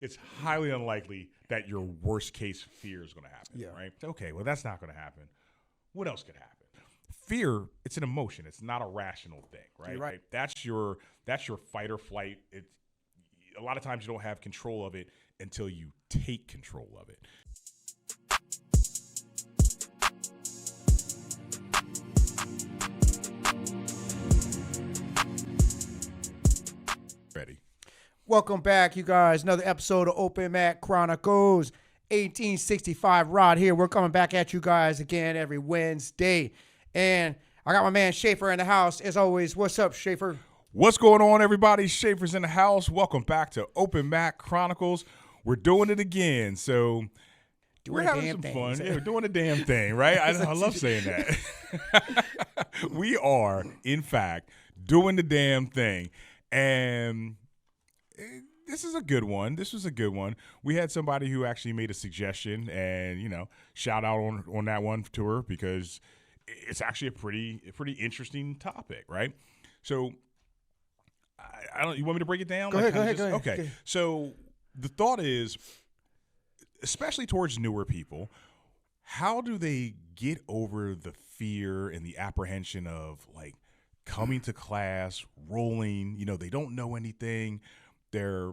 it's highly unlikely that your worst case fear is going to happen, right? Okay, well, that's not going to happen. What else could happen? Fear, it's an emotion. It's not a rational thing, right? You're right. That's your fight or flight. A lot of times you don't have control of it until you take control of it. Ready. Welcome back, you guys. Another episode of Open Mat Chronicles. 1865 Rod here. We're coming back at you guys again every Wednesday. And I got my man Schaefer in the house. As always, what's up, Schaefer? What's going on, everybody? Schaefer's in the house. Welcome back to Open Mat Chronicles. We're doing it again. So we're having some fun. Yeah, we're doing a damn thing, right? I love saying that. We are, in fact, doing the damn thing. And this is a good one. This was a good one. We had somebody who actually made a suggestion, and shout out on that one to her because it's actually a pretty interesting topic, right? So, I don't. You want me to break it down? Go ahead. Okay. So the thought is, especially towards newer people, how do they get over the fear and the apprehension of like coming to class, rolling? They don't know anything. They're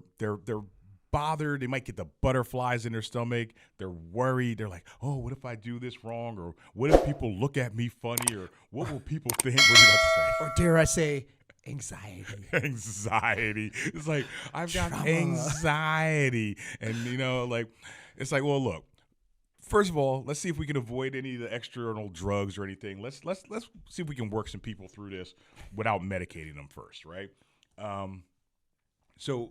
bothered. They might get the butterflies in their stomach. They're worried. They're like, oh, what if I do this wrong? Or what if people look at me funny? Or what will people think? What do you have to say? Or dare I say, anxiety. Anxiety. It's like, I've got Trauma. anxiety. And, it's like, well, look, first of all, let's see if we can avoid any of the external drugs or anything. Let's see if we can work some people through this without medicating them first, right? So,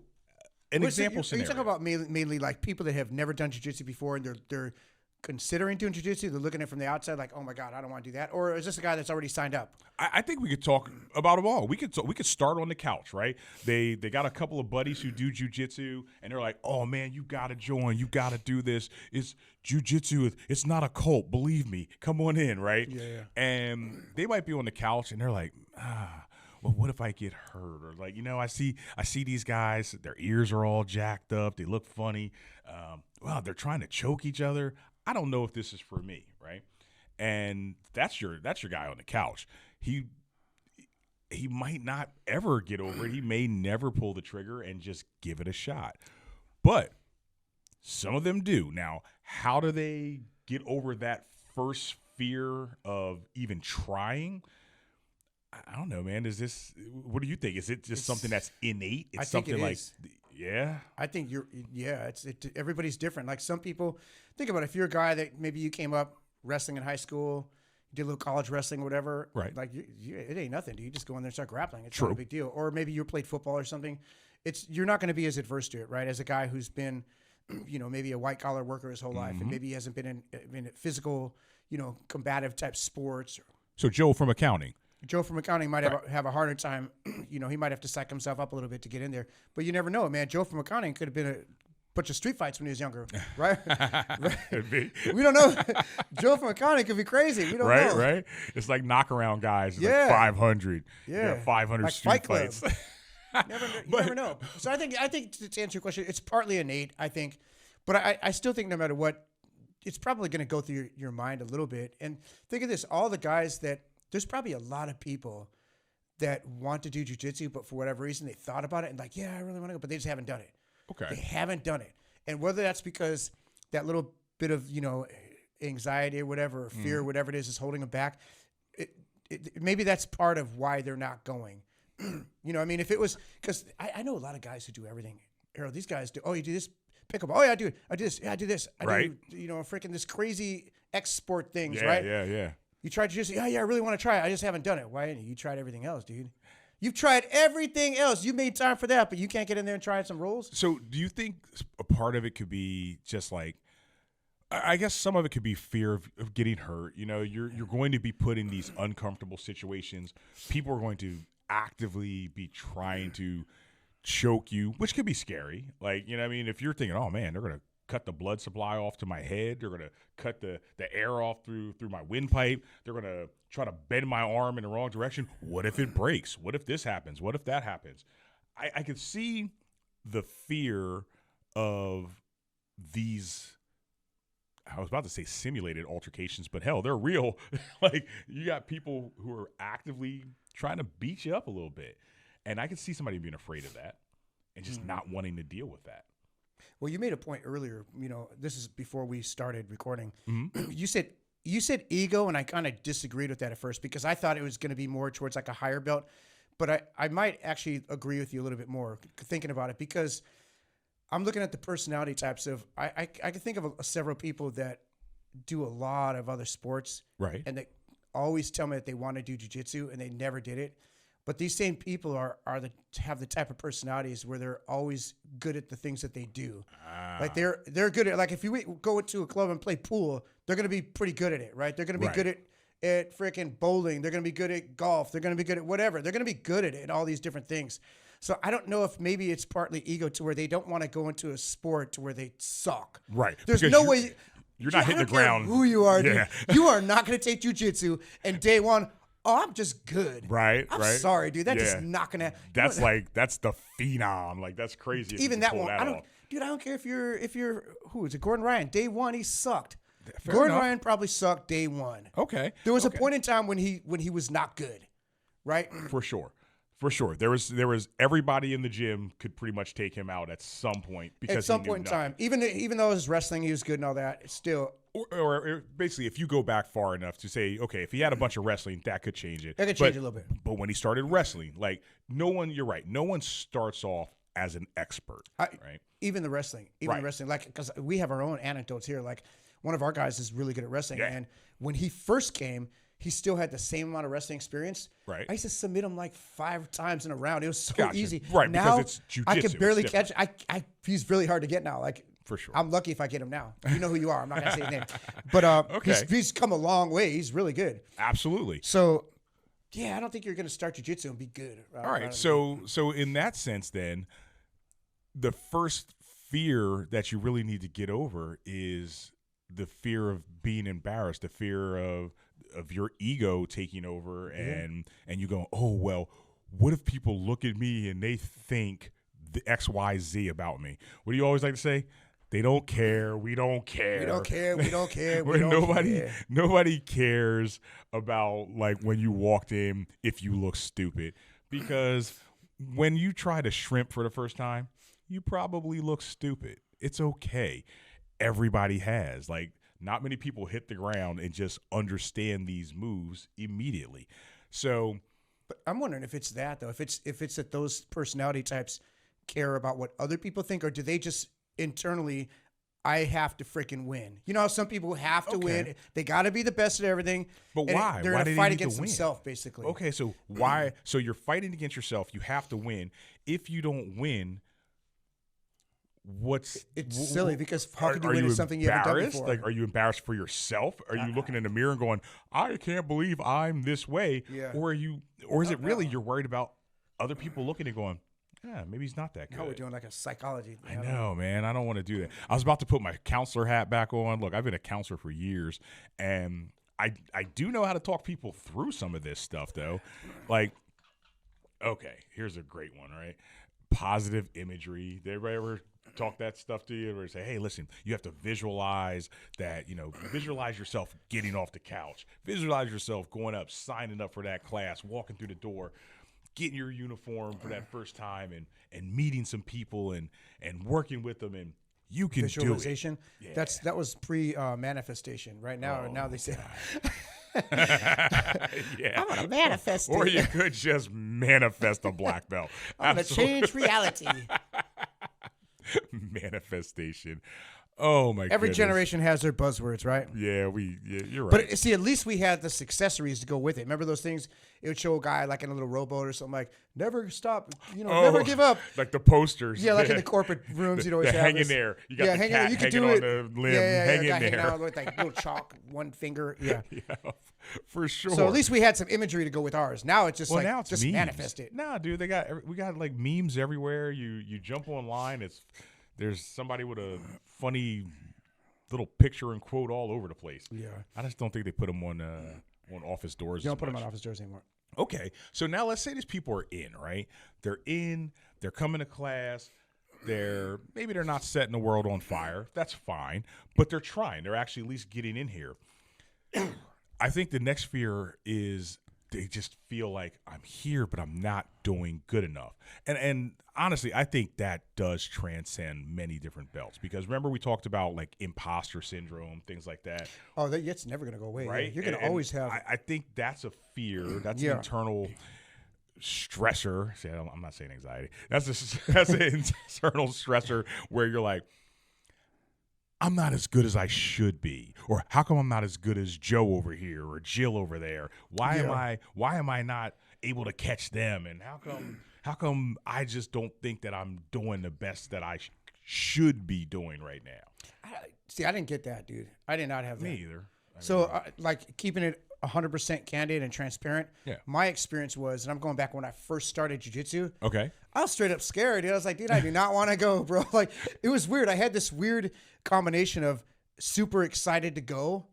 example scenario. Are you talking about mainly like people that have never done jiu-jitsu before and they're considering doing jiu-jitsu? They're looking at it from the outside like, oh my God, I don't want to do that. Or is this a guy that's already signed up? I think we could talk about them all. We could start on the couch, right? They got a couple of buddies who do jiu-jitsu, and they're like, oh man, you got to join. You got to do this. It's jiu-jitsu. It's not a cult. Believe me. Come on in, right? Yeah. And they might be on the couch, and they're like, well, what if I get hurt? Or like, I see these guys, their ears are all jacked up. They look funny. Well, they're trying to choke each other. I don't know if this is for me, right? And that's your guy on the couch. He might not ever get over it. He may never pull the trigger and just give it a shot. But some of them do. Now, how do they get over that first fear of even trying? I don't know, man. What do you think? Is it just something that's innate? I think it is. Yeah. I think everybody's different. Like some people, think about it, if you're a guy that maybe you came up wrestling in high school, you did a little college wrestling, whatever. Right. Like it ain't nothing. You just go in there and start grappling. It's True. not a big deal. Or maybe you played football or something. You're not going to be as adverse to it, right? As a guy who's been, maybe a white collar worker his whole life, and maybe he hasn't been in physical, combative type sports. So Joe from accounting might have a harder time. He might have to psych himself up a little bit to get in there. But you never know, man. Joe from accounting could have been a bunch of street fights when he was younger, right? Could be. We don't know. Joe from accounting could be crazy. We don't know. Right. It's like knockaround guys. It's Yeah. like 500. Yeah. 500 Like street Fight Club. fights. You never know. So I think to answer your question, it's partly innate, I think. But I still think no matter what, it's probably going to go through your mind a little bit. And think of this, all the guys there's probably a lot of people that want to do jiu-jitsu, but for whatever reason, they thought about it and like, yeah, I really want to go, but they just haven't done it. Okay. They haven't done it. And whether that's because that little bit of, anxiety or whatever, or fear, whatever it is holding them back, maybe that's part of why they're not going. If it was, because I know a lot of guys who do everything. Harold, these guys do, oh, you do this, pick up. Oh, yeah, I do it. I do this. Yeah, I do this. I do, freaking this crazy export things, right? Yeah. You tried to just, I really want to try it. I just haven't done it. Why? You tried everything else, dude. You've tried everything else. You made time for that, but you can't get in there and try some rolls? So do you think a part of it could be just like, I guess some of it could be fear of getting hurt. You're going to be put in these uncomfortable situations. People are going to actively be trying to choke you, which could be scary. Like, if you're thinking, oh man, they're going to cut the blood supply off to my head. They're going to cut the air off through my windpipe. They're going to try to bend my arm in the wrong direction. What if it breaks? What if this happens? What if that happens? I could see the fear of these, I was about to say simulated altercations, but hell, they're real. Like, you got people who are actively trying to beat you up a little bit. And I can see somebody being afraid of that and just not wanting to deal with that. Well, you made a point earlier. This is before we started recording. Mm-hmm. You said ego, and I kind of disagreed with that at first because I thought it was going to be more towards like a higher belt. But I might actually agree with you a little bit more thinking about it, because I'm looking at the personality types of I can think of several people that do a lot of other sports, Right. and they always tell me that they want to do jiu-jitsu and they never did it. But these same people have the type of personalities where they're always good at the things that they do. Like they're good at, like, if you go into a club and play pool, they're going to be pretty good at it, right? They're going to be good at freaking bowling. They're going to be good at golf. They're going to be good at whatever. They're going to be good at it, all these different things. So I don't know if maybe it's partly ego to where they don't want to go into a sport to where they suck. Right. There's Because no way. You're not hitting the ground. Who you are, Yeah. dude. You are not going to take jiu-jitsu and day one, oh, I'm just good. Right. I'm right. sorry, dude. That's just not going to. That's that's the phenom. Like, that's crazy. Even that one. I don't care if you're who is it? Gordon Ryan. Day one, he sucked. Gordon Ryan probably sucked day one. Okay. There was a point in time when he was not good, right? For sure. For sure. There was everybody in the gym could pretty much take him out at some point, because at some point in time, even though his wrestling, he was good and all that, it's still. Or basically, if you go back far enough to say, okay, if he had a bunch of wrestling, that could change it. That could change it a little bit. But when he started wrestling, like, you're right. No one starts off as an expert, right? Even the wrestling, like, because we have our own anecdotes here. Like, one of our guys is really good at wrestling, and when he first came, he still had the same amount of wrestling experience. Right. I used to submit him like 5 times in a round. It was so Gotcha. easy. Right, now, because it's jiu-jitsu. I can barely It's catch. He's really hard to get now. Like, for sure. I'm lucky if I get him now. You know who you are. I'm not gonna say his name, but he's come a long way. He's really good. Absolutely. So, yeah, I don't think you're gonna start jiu-jitsu and be good. All right. So in that sense, then, the first fear that you really need to get over is the fear of being embarrassed, the fear of your ego taking over, and you go, oh, well, what if people look at me and they think the XYZ about me? What do you always like to say? They don't care. We don't care. We don't care. We don't care. Nobody cares about, like, when you walked in, if you look stupid, because when you try to shrimp for the first time, you probably look stupid. It's okay. Everybody has. Like, not many people hit the ground and just understand these moves immediately. So, but I'm wondering if it's that, though. If it's that those personality types care about what other people think, or do they just internally, I have to freaking win? You know how some people have to win. They got to be the best at everything. But why? They're Why going to fight against themselves, basically. Okay, so why? So you're fighting against yourself. You have to win. If you don't win, it's silly, because how could you win at something you haven't done before? Like, are you embarrassed for yourself? Are you looking in the mirror and going, I can't believe I'm this way? Yeah. Or is it really you're worried about other people looking and going, yeah, maybe he's not that good? Now we're doing like a psychology thing. I know, man. I don't want to do that. I was about to put my counselor hat back on. Look, I've been a counselor for years, and I do know how to talk people through some of this stuff, though. Like, okay, here's a great one, right? Positive imagery. Did everybody ever talk that stuff to you, or say, hey, listen, you have to visualize that, visualize yourself getting off the couch, visualize yourself going up, signing up for that class, walking through the door, getting your uniform for that first time, and meeting some people and working with them, and you can visualization. Do it. Yeah. That was pre-manifestation. Right now, now they say, yeah, I'm gonna manifest it. Or you could just manifest a black belt. I'm gonna change reality. Manifestation. Oh my god. Every generation has their buzzwords, right? Yeah, you're right. But see, at least we had the accessories to go with it. Remember those things? It would show a guy like in a little rowboat or something, like never stop, never give up. Like the posters. Yeah, like in the corporate rooms, you'd always have hanging there. You got the cat you hanging on the limb, hanging there. Out with like little chalk, one finger. Yeah. Yeah, for sure. So at least we had some imagery to go with ours. Now it's just now it's just memes. manifest it. Nah, dude, we got like memes everywhere. You jump online, there's somebody with a funny little picture and quote all over the place. Yeah. I just don't think they put them on office doors. You don't put them on office doors anymore. Okay. So now let's say these people are in, right? They're coming to class. maybe they're not setting the world on fire. That's fine, but they're trying. They're actually at least getting in here. I think the next fear is they just feel like I'm here, but I'm not doing good enough. And honestly, I think that does transcend many different belts, because remember we talked about like imposter syndrome, things like that. Oh, that's never going to go away. Right? You're going to always have. I think that's a fear. That's an internal stressor. See, I'm not saying anxiety. That's an internal stressor where you're like, I'm not as good as I should be, or how come I'm not as good as Joe over here or Jill over there? Why am I not able to catch them? And how come I just don't think that I'm doing the best that I should be doing right now? I didn't get that, dude. I did not have that. Me either. Like keeping it 100% candid and transparent. Yeah. My experience was, and I'm going back when I first started jiu-jitsu. Okay. I was straight up scared, dude. I was like, dude, I do not want to go, bro. Like, it was weird. I had this weird combination of super excited to go.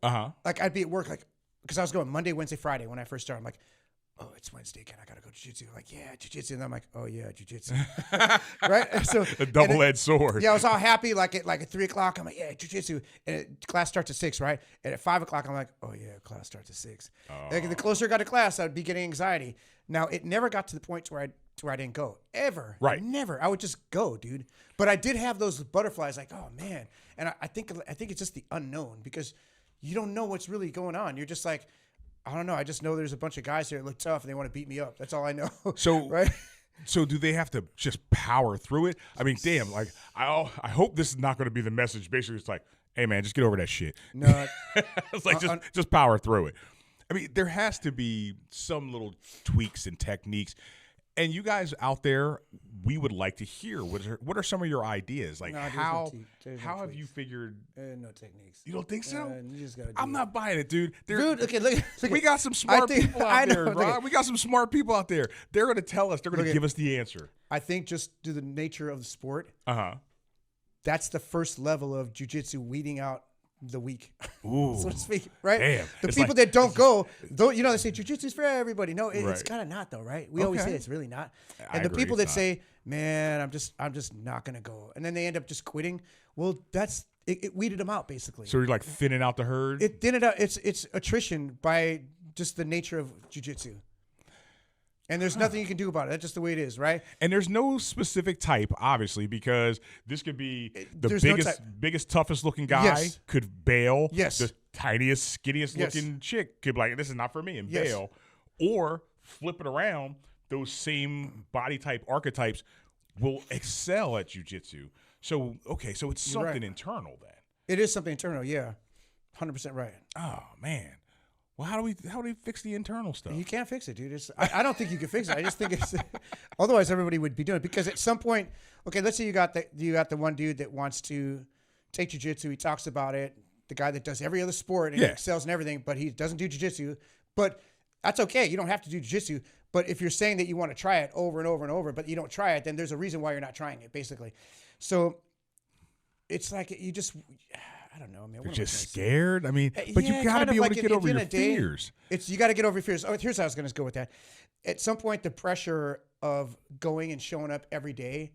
Like, I'd be at work, like, because I was going Monday, Wednesday, Friday when I first started. I'm like, oh, it's Wednesday. I got to go jiu-jitsu. Like, yeah, jiu-jitsu. And I'm like, oh, yeah, jiu-jitsu. Right? So a double-edged sword. Yeah, I was all happy. Like at 3 o'clock, I'm like, yeah, jiu-jitsu. And class starts at 6, right? And at 5 o'clock, I'm like, oh, yeah, class starts at 6. Like, the closer I got to class, I'd be getting anxiety. Now, it never got to the point where I didn't go. Ever. Right. Never. I would just go, dude. But I did have those butterflies like, oh, man. And I think it's just the unknown, because you don't know what's really going on. You're just like, I don't know. I just know there's a bunch of guys here that look tough and they want to beat me up. That's all I know. So, right? So do they have to just power through it? I mean, damn, like, I hope this is not going to be the message. Basically, it's like, hey, man, just get over that shit. No. It's like, just power through it. I mean, there has to be some little tweaks and techniques. And you guys out there, we would like to hear what are some of your ideas? Like, how have you figured? No techniques. You don't think so? You just gotta I'm not buying it, dude. Dude, look. We got some smart people out there, Ron. We got some smart people out there. They're going to tell us. They're going to give us the answer. I think just due to the nature of the sport, that's the first level of jiu-jitsu weeding out the weak, so to speak, right? Damn. The people that don't go, they say jiu-jitsu is for everybody. No, it's kind of not, though, right? We always say it's really not. And the people that say, man, I'm just not gonna go, and then they end up just quitting. Well, it weeded them out, basically. So you're like thinning out the herd. It thinned out. It's attrition by just the nature of jiu-jitsu. And there's nothing you can do about it. That's just the way it is, right? And there's no specific type, obviously, because this could be the biggest, toughest looking guy could bail. Yes. The tiniest, skinniest looking chick could be like, this is not for me, and bail. Or flip it around, those same body type archetypes will excel at jiu-jitsu. So, okay, so it's something internal then. It is something internal, yeah. 100% right. Oh, man. Well, how do we fix the internal stuff? You can't fix it, dude. I don't think you can fix it. I just think it's otherwise everybody would be doing it, because at some point, okay, let's say you got the one dude that wants to take jiu-jitsu. He talks about it. The guy that does every other sport and excels in everything, but he doesn't do jiu-jitsu. But that's okay. You don't have to do jiu-jitsu. But if you're saying that you want to try it over and over and over, but you don't try it, then there's a reason why you're not trying it, basically. So it's like you just. I don't know, man. You're just scared? I mean, but you got to be able to get over your fears. You got to get over your fears. Oh, here's how I was going to go with that. At some point, the pressure of going and showing up every day,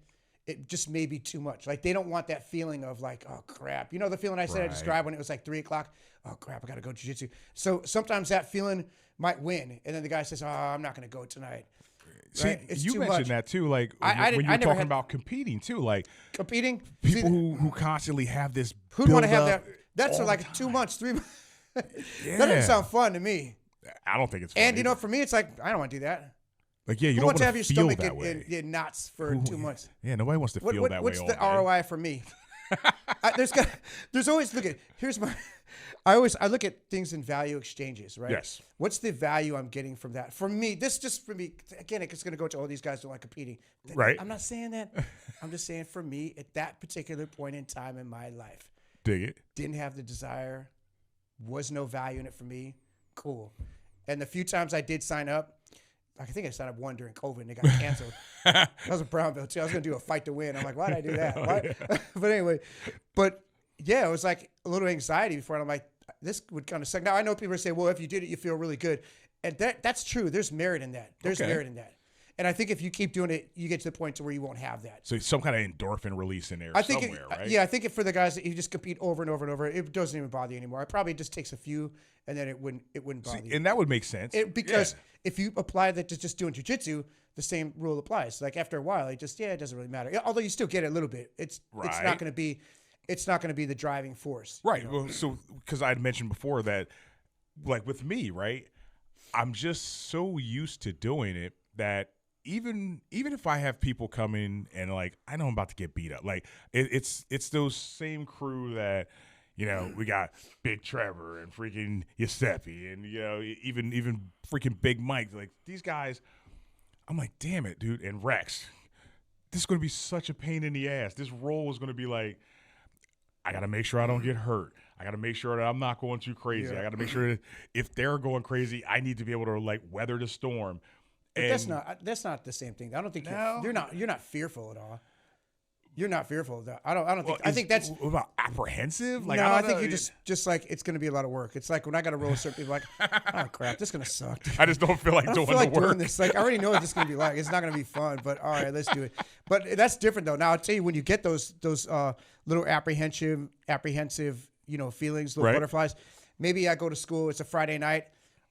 it just may be too much. Like, they don't want that feeling of like, oh, crap. You know the feeling I said I described when it was like 3 o'clock? Oh, crap, I got to go jiu-jitsu. So sometimes that feeling might win. And then the guy says, oh, I'm not going to go tonight. See, right? You mentioned that too, like when you're talking about competing too, like competing. People who constantly have this. Who'd want to have that? That's for like 2 months, 3 months. That doesn't sound fun to me. I don't think it's fun. And either. For me, it's like I don't want to do that. Like, you don't want to have your stomach get knots for 2 months. Yeah, nobody wants to feel that way. What's the ROI for me? There's always here's my. I look at things in value exchanges, right? Yes. What's the value I'm getting from that? For me, for me, again, it's going to go to all these guys who like competing. Right. I'm not saying that. I'm just saying for me, at that particular point in time in my life. Dig it. Didn't have the desire. Was no value in it for me. Cool. And the few times I did sign up, I think I signed up one during COVID and it got canceled. That was a brown belt too. I was going to do a fight to win. I'm like, why did I do that? Why? But anyway, yeah, it was like a little anxiety before. And I'm like, this would kind of suck. Now, I know people say, well, if you did it, you feel really good. And that's true. There's merit in that. There's merit in that. And I think if you keep doing it, you get to the point to where you won't have that. So some kind of endorphin release in there I think somewhere, right? Yeah, I think for the guys that you just compete over and over and over, it doesn't even bother you anymore. It probably just takes a few, and then it wouldn't bother you. And that would make sense. Because if you apply that to just doing jiu-jitsu, the same rule applies. Like after a while, it doesn't really matter. Although you still get it a little bit. It's not going to be the driving force. Right. You know? Well, so because I had mentioned before that, like with me, right, I'm just so used to doing it that even if I have people come in and like I know I'm about to get beat up, like it's those same crew that, you know, we got Big Trevor and freaking Giuseppe and, you know, even freaking Big Mike. Like these guys, I'm like, damn it, dude. And Rex, this is going to be such a pain in the ass. This role is going to be like, I got to make sure I don't get hurt. I got to make sure that I'm not going too crazy. I got to make sure that if they're going crazy, I need to be able to like weather the storm. But that's not the same thing. I don't think you're not fearful at all. You're not fearful of that. I don't think. I think that's about apprehensive. Like, no, I think you're just like it's going to be a lot of work. It's like when I got to roll certain people, like, oh crap, this is going to suck. I just don't feel like doing the work. Doing this. Like I already know what this is going to be like. It's not going to be fun. But all right, let's do it. But that's different though. Now I'll tell you when you get those little apprehensive feelings, little butterflies. Maybe I go to school. It's a Friday night.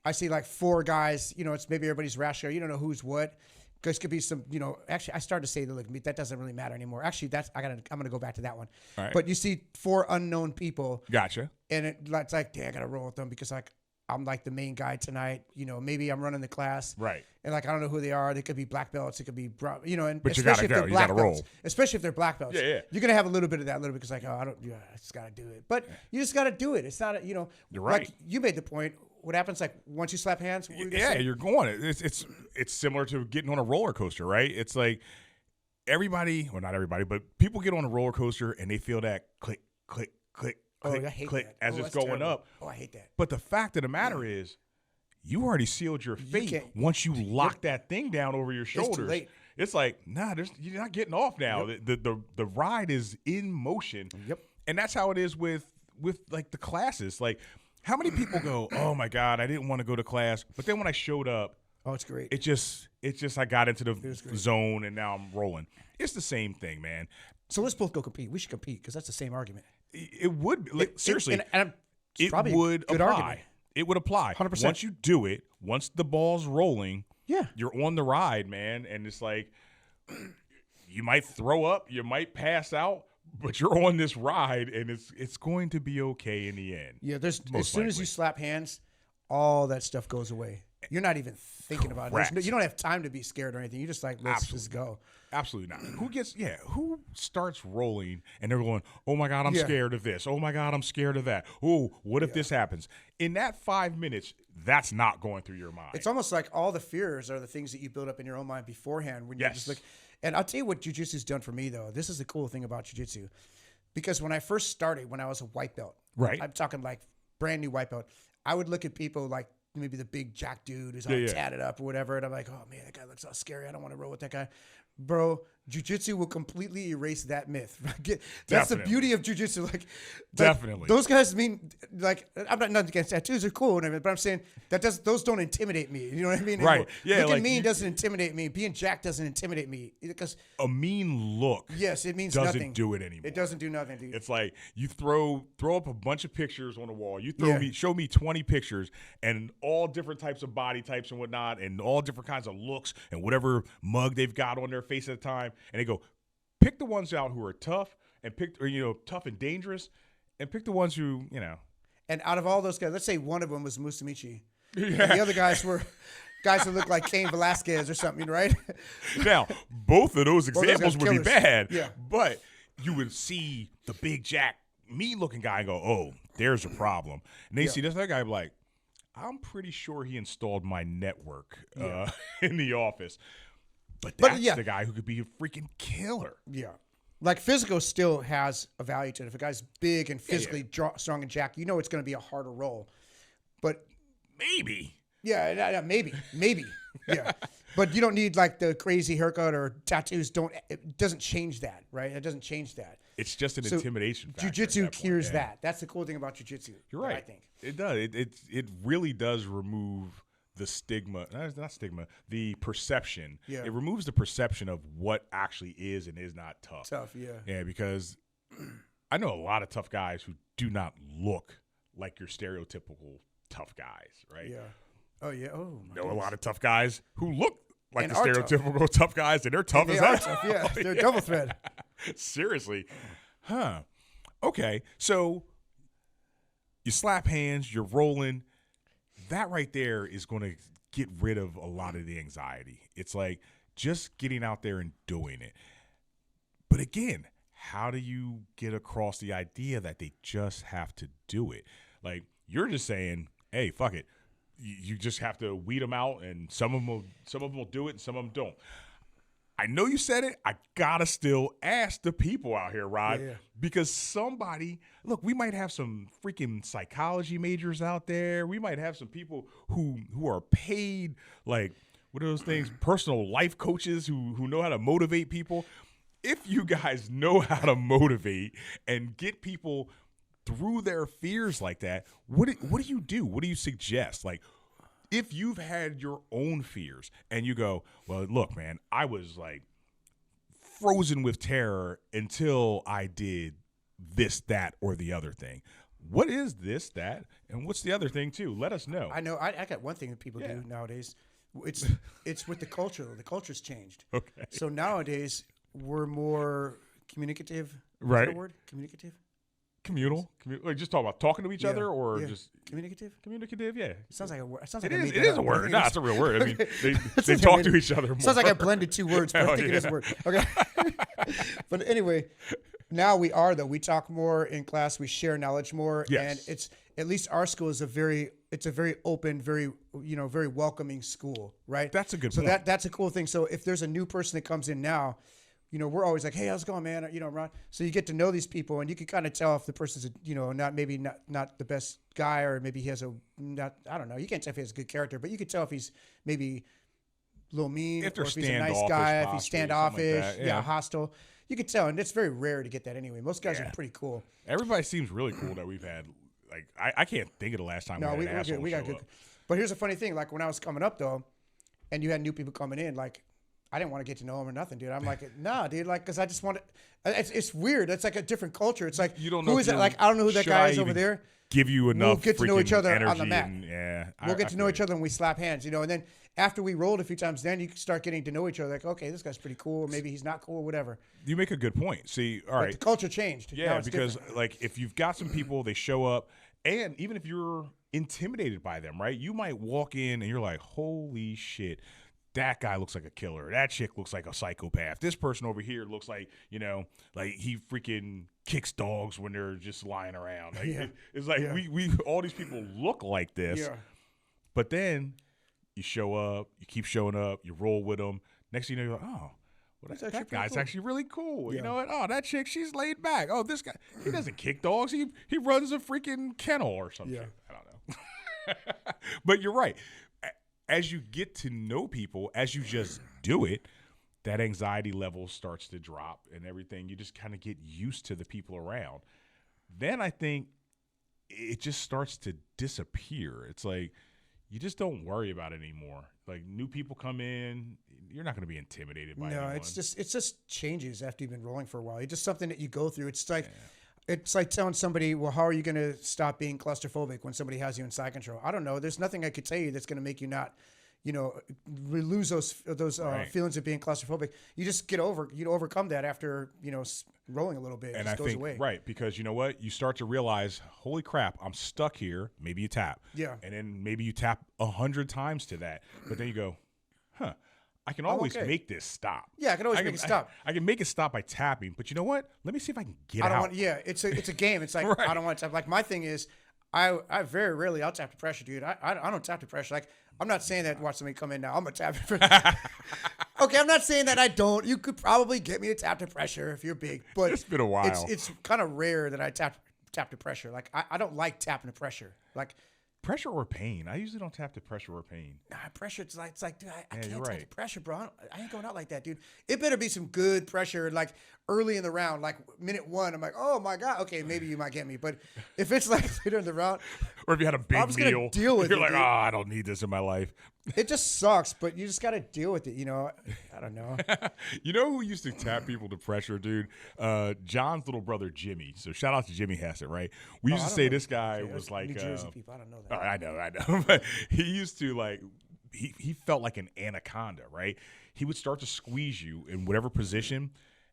I see like 4 guys. You know, it's maybe everybody's rational. You don't know who's what. Because could be some, actually, I started to say that doesn't really matter anymore. Actually, I'm gonna go back to that one. Right. But you see 4 unknown people. Gotcha. And it's like, dang, I gotta roll with them because like I'm like the main guy tonight. Maybe I'm running the class. Right. And like I don't know who they are. They could be black belts. It could be and but especially if they're black belts. Especially if they're black belts. Yeah. You're gonna have a little bit of that, because like I just gotta do it. But you just gotta do it. It's not You're right. Like you made the point. What happens like once you slap hands? You're going. It's similar to getting on a roller coaster, right? It's like everybody, well, not everybody, but people get on a roller coaster and they feel that click, click, click, click, click as it's going up. Oh, I hate that. But the fact of the matter is, you already sealed your fate once you lock that thing down over your shoulders. It's too late. It's like, you're not getting off now. Yep. The ride is in motion. Yep. And that's how it is with like the classes. Like, how many people go, oh my God, I didn't want to go to class, but then when I showed up, oh, it's great. It just I got into the zone and now I'm rolling. It's the same thing, man. So let's both go compete. We should compete because that's the same argument. It would be, like, seriously. It would apply. Argument. It would apply. 100%. Once you do it, once the ball's rolling, yeah, you're on the ride, man. And it's like you might throw up, you might pass out, but you're on this ride, and it's going to be okay in the end. Yeah, as soon as you slap hands, all that stuff goes away. You're not even thinking about it. You don't have time to be scared or anything. You're just like, let's just go. Absolutely not. Who starts rolling and they're going, oh my God, I'm scared of this. Oh my God, I'm scared of that. Oh, what if this happens? In that 5 minutes, that's not going through your mind. It's almost like all the fears are the things that you build up in your own mind beforehand when you're just like. And I'll tell you what jiu-jitsu's done for me, though. This is the cool thing about jiu-jitsu. Because when I first started, when I was a white belt, right? I'm talking like brand new white belt, I would look at people like maybe the big jack dude who's all tatted up or whatever, and I'm like, oh man, that guy looks all scary. I don't want to roll with that guy. Bro, jiu-jitsu will completely erase that myth. That's the beauty of jiu-jitsu. Like, definitely. Those guys mean, like, I'm not nothing against tattoos, are cool and everything, but I'm saying those don't intimidate me. You know what I mean? Right. Yeah. Looking mean doesn't intimidate me. Being jacked doesn't intimidate me. Because a mean look, yes, it means doesn't nothing. do it anymore. It doesn't do nothing, dude. It's like you throw up a bunch of pictures on the wall. You show me 20 pictures and all different types of body types and whatnot, and all different kinds of looks and whatever mug they've got on their face at the time. And they go, pick the ones out who are tough and tough and dangerous, and pick the ones who, And out of all those guys, let's say one of them was Musamichi. Yeah. The other guys were guys who looked like Cain Velasquez or something, right? Now, both of those examples would be bad, yeah. But you would see the big jack, mean-looking guy and go, oh, there's a problem. And then you see this other guy like, I'm pretty sure he installed my network in the office. But that's the guy who could be a freaking killer. Yeah. Like physical still has a value to it. If a guy's big and physically strong and jacked, it's going to be a harder roll. But maybe. Yeah, maybe. Yeah. But you don't need like the crazy haircut or tattoos. It doesn't change that, right? It doesn't change that. It's just an intimidation factor. Jiu-jitsu cures that. That's the cool thing about jiu-jitsu. You're right. I think it does. It really does remove the stigma, not stigma, the perception. Yeah. It removes the perception of what actually is and is not tough. Tough, yeah. Yeah, because I know a lot of tough guys who do not look like your stereotypical tough guys, right? Yeah. Oh yeah. Oh. My Know a goodness. lot of tough guys who look like And the are tough. stereotypical tough guys, and they're tough They as are hell. tough, yeah. They're double thread. Seriously. Huh. Okay. So you slap hands, you're rolling. That right there is going to get rid of a lot of the anxiety. It's like just getting out there and doing it. But again, how do you get across the idea that they just have to do it? Like, you're just saying, hey, fuck it. You just have to weed them out, and some of them will do it, and some of them don't. I know you said it. I gotta still ask the people out here, Rod, Yeah. because look, we might have some freaking psychology majors out there. We might have some people who are paid, like, what are those things? Personal life coaches who know how to motivate people. If you guys know how to motivate and get people through their fears like that, what do you do? What do you suggest? Like, if you've had your own fears and you go, well, look, man, I was like frozen with terror until I did this, that, or the other thing. What is this, that, and what's the other thing too? Let us know. I know. I got one thing that people Yeah. do nowadays. It's with the culture. The culture's changed. Okay. So nowadays we're more communicative. Is Right. that a word? Communicative. Communal? Like just talk about talking to each Yeah. other or Yeah. just communicative. communicative? Yeah. Sounds like a word. Sounds It like I is. made It that is a up. I word. think No, it's- it's a real word. I mean, they Sounds like talk I to made- each other more. Sounds like I blended two words, but I Hell think it is a yeah. word. Okay. But anyway, now we are though. We talk more in class. We share knowledge more, Yes. and it's at least our school is a very open, very very welcoming school, right? That's a good So point. that's a cool thing. So if there's a new person that comes in now, we're always like, hey, how's it going, man? Ron. So you get to know these people, and you can kind of tell if the person's not the best guy, or maybe he has I don't know. You can't tell if he has a good character, but you can tell if he's maybe a little mean, If they're or if he's a nice standoffish, guy, if he's possibly, something like standoffish, that, yeah. hostile. You can tell, and it's very rare to get that anyway. Most guys Yeah. are pretty cool. Everybody seems really cool that we've had. Like, I can't think of the last time No, we we're had an good. asshole We got show good. up. But here's a funny thing: like when I was coming up though, and you had new people coming in, like I didn't want to get to know them or nothing, dude. I'm like, nah, dude, like because I just want to. It's weird. It's like a different culture. It's like You don't know who if is it? you're- Like I don't know who that should guy I is over even there. Give you enough get to know each freaking other on the energy mat. and, yeah, We'll get to know each feel other and we slap hands, and then after we rolled a few times, then you can start getting to know each other. Like, okay, this guy's pretty cool. Or maybe he's not cool, whatever. you. You make a good point. See, all But right, the culture changed. Now yeah, it's because different. like if you've got some people, they show up, and even if you're intimidated by them, right? You might walk in and you're like, holy shit. That guy looks like a killer. That chick looks like a psychopath. This person over here looks like, like he freaking kicks dogs when they're just lying around. Like, Yeah. It's like Yeah. we all these people look like this. Yeah. But then you show up, you keep showing up, you roll with them. Next thing you know, you're like, oh, well, He's that actually pretty guy's cool. actually really cool. Yeah. You know what? Oh, that chick, she's laid back. Oh, this guy, he doesn't kick dogs. He runs a freaking kennel or something. Yeah. I don't know. But you're right. As you get to know people, as you just do it, that anxiety level starts to drop and everything. You just kind of get used to the people around. Then I think it just starts to disappear. It's like you just don't worry about it anymore. Like new people come in, you're not going to be intimidated by No, anyone. it's just changes after you've been rolling for a while. It's just something that you go through. It's like telling somebody, well, how are you going to stop being claustrophobic when somebody has you in side control? I don't know. There's nothing I could tell you that's going to make you not, lose those Right. feelings of being claustrophobic. You just overcome that after, rolling a little bit. It And just I goes think, away. right, because you know what? You start to realize, holy crap, I'm stuck here. Maybe you tap. Yeah. And then maybe you tap 100 times to that. But then you go, I can always okay. make this stop. Yeah, I can always make it stop. I can make it stop by tapping. But you know what? Let me see if I can get I don't out. want. Yeah, it's a game. It's like Right. I don't want to tap. Like my thing is, I very rarely I'll tap the pressure, dude. I don't tap the pressure. Like I'm not saying that. Watch somebody come in now. I'm gonna tap the pressure. Okay, I'm not saying that I don't. You could probably get me to tap the pressure if you're big, but It's been a while. It's kind of rare that I tap the pressure. Like I don't like tapping the pressure. Like Pressure or pain? I usually don't tap the pressure or pain. nah, pressure. It's like dude, I Yeah, can't you're tap right. the pressure, bro. I ain't going out like that, dude. It better be some good pressure. Like early in the round, like minute 1, I'm like, oh my God, okay, maybe you might get me. But if it's like later in the round, Or if you had a big I'm just gonna meal, deal with you're it, like, dude. I don't need this in my life. It just sucks, but you just got to deal with it. I don't know. You know who used to tap people to pressure, dude? John's little brother, Jimmy. So shout out to Jimmy Hassett, right? We used I to don't say know. this guy Okay, was that's like, New Jersey people. I don't know oh, that. I know. But he used to like, he felt like an anaconda, right? He would start to squeeze you in whatever position,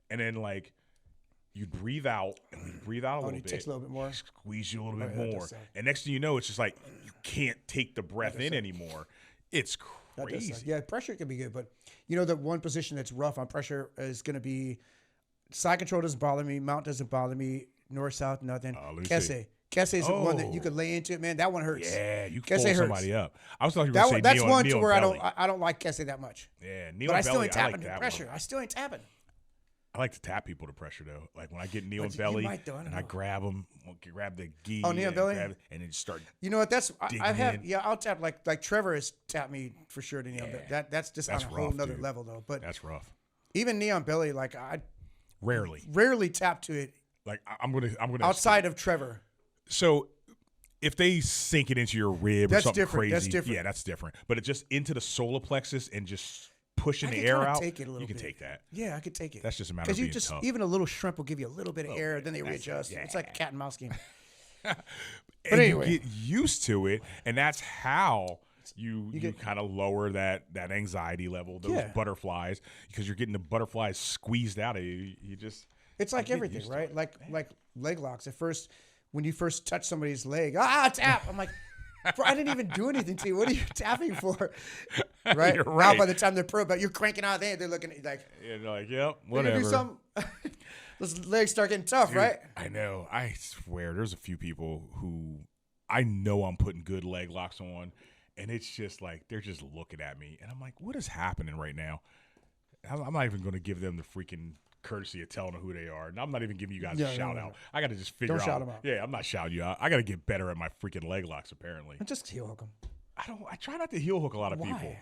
and then like, you'd breathe out, and we'd breathe out a Oh, little and bit. it takes a little bit more. Squeeze you a little bit yeah, that does more. suck. And next thing you know, it's just like, you can't take the breath in suck. anymore. It's That does suck. crazy. Yeah, pressure can be good, but the one position that's rough on pressure is going to be side control doesn't bother me, mount doesn't bother me, north, south, nothing. Let me see. Kese. Kese is the one that you Oh. could lay into it, man. That one hurts. Yeah, you Kese can pull hurts. somebody up. I was thought you were That going one, to say that's knee one knee to on where belly. I don't like Kese that much. Yeah, knee But on I still belly. ain't I tapping like to that pressure. one. I still ain't tapping. I like to tap people to pressure though. Like when I get knee on you belly, might, though. I don't and I know. grab them, grab the gi, Oh, knee on and belly? grab it, and then just start. You know what? That's Digging I have. in. Yeah, I'll tap like Trevor has tapped me for sure to knee on belly. That's just That's on a whole rough, nother dude. level though. But That's rough. even knee on belly, like I Rarely. rarely tap to it Like I'm gonna outside of Trevor. So if they sink it into your rib or That's something different. crazy, That's different. yeah, that's different. But it just into the solar plexus and just pushing I the can air kinda out, take it a little you can bit. take that. Yeah, I could take it. That's just a matter of Because you being just tough. even a little shrimp will give you a little bit of air, then they that's- readjust. yeah. It's like a cat and mouse game. And anyway. you get used to it, and that's how you get- kind of lower that anxiety level, those Yeah. butterflies, because you're getting the butterflies squeezed out of you. You just It's like get everything, used to right? it. Like leg locks. At first, when you first touch somebody's leg, tap. I'm like, bro, I didn't even do anything to you. What are you tapping for? Right? You're Now right. by the time they're pro, but you're cranking out there, they're looking at you like, you're like, yep, "We're gonna whatever. do something. Those legs start getting tough, Dude, right? I know. I swear, there's a few people who I know I'm putting good leg locks on, and it's just like they're just looking at me, and I'm like, what is happening right now? I'm not even going to give them the freaking courtesy of telling them who they are, and I'm not even giving you guys No, a no, shout no, out. no. I got to just figure Don't out. shout 'em out. Yeah, I'm not shouting you out. I got to get better at my freaking leg locks. Apparently, And just heel hook them. I try not to heel hook a lot of Why? people.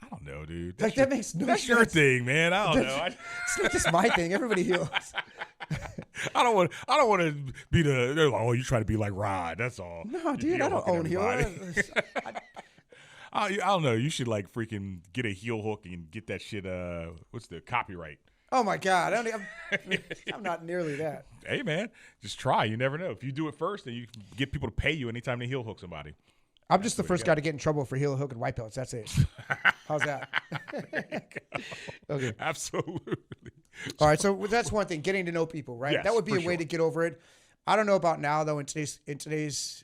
I don't know, dude. Like, that makes no That's your sense. thing, man. I don't know. It's not just my thing. Everybody heals. I don't want to be the. They're like, oh, you try to be like Rod. That's all. No, You're dude, I don't heel-hooking own heel. everybody. I don't know. You should like freaking get a heel hook and get that shit. What's the copyright? Oh my God, I'm not nearly that. Hey man, just try. You never know. If you do it first, then you can get people to pay you anytime they heel hook somebody. I'm just the first guy to get in trouble for heel hook and white belts. That's it. How's that? Okay. Absolutely. All right. So that's one thing. Getting to know people, right? Yes, that would be for a way sure. to get over it. I don't know about now though. In today's,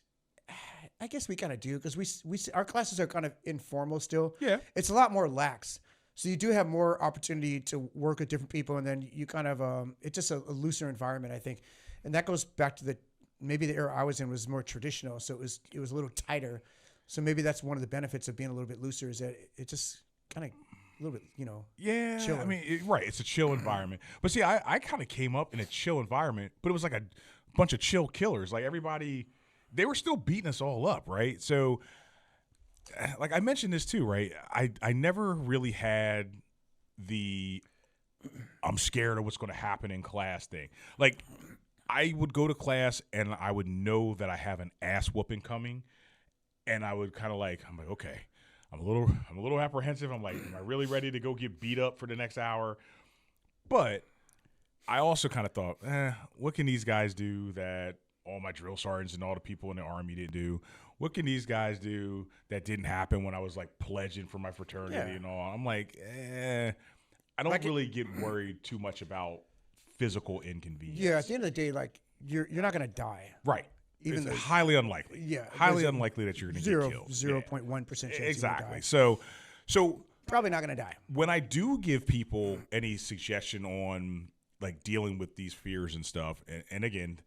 I guess we kind of do because our classes are kind of informal still. Yeah. It's a lot more lax. So you do have more opportunity to work with different people, and then you kind of it's just a looser environment, I think, and that goes back to maybe the era I was in was more traditional, so it was a little tighter. So maybe that's one of the benefits of being a little bit looser is that it just kind of a little bit, Yeah, chiller. I mean, right. It's a chill environment. But see, I kind of came up in a chill environment, but it was like a bunch of chill killers. Like everybody, they were still beating us all up, right? So, like I mentioned this too, right? I never really had the I'm scared of what's going to happen in class thing. Like I would go to class and I would know that I have an ass whooping coming, and I would kind of I'm like, okay. I'm a little apprehensive. I'm like, am I really ready to go get beat up for the next hour? But I also kind of thought, what can these guys do that all my drill sergeants and all the people in the Army didn't do? What can these guys do that didn't happen when I was like pledging for my fraternity and all? I'm like, I don't really get worried too much about physical inconvenience. Yeah, at the end of the day, like you're not gonna die. Right. Even It's though- highly unlikely. Yeah, Highly there's a unlikely that you're going to get killed. 0.1% chance. Exactly. You would die. So Probably not gonna die. when I do give people any suggestion on like dealing with these fears and stuff, and again,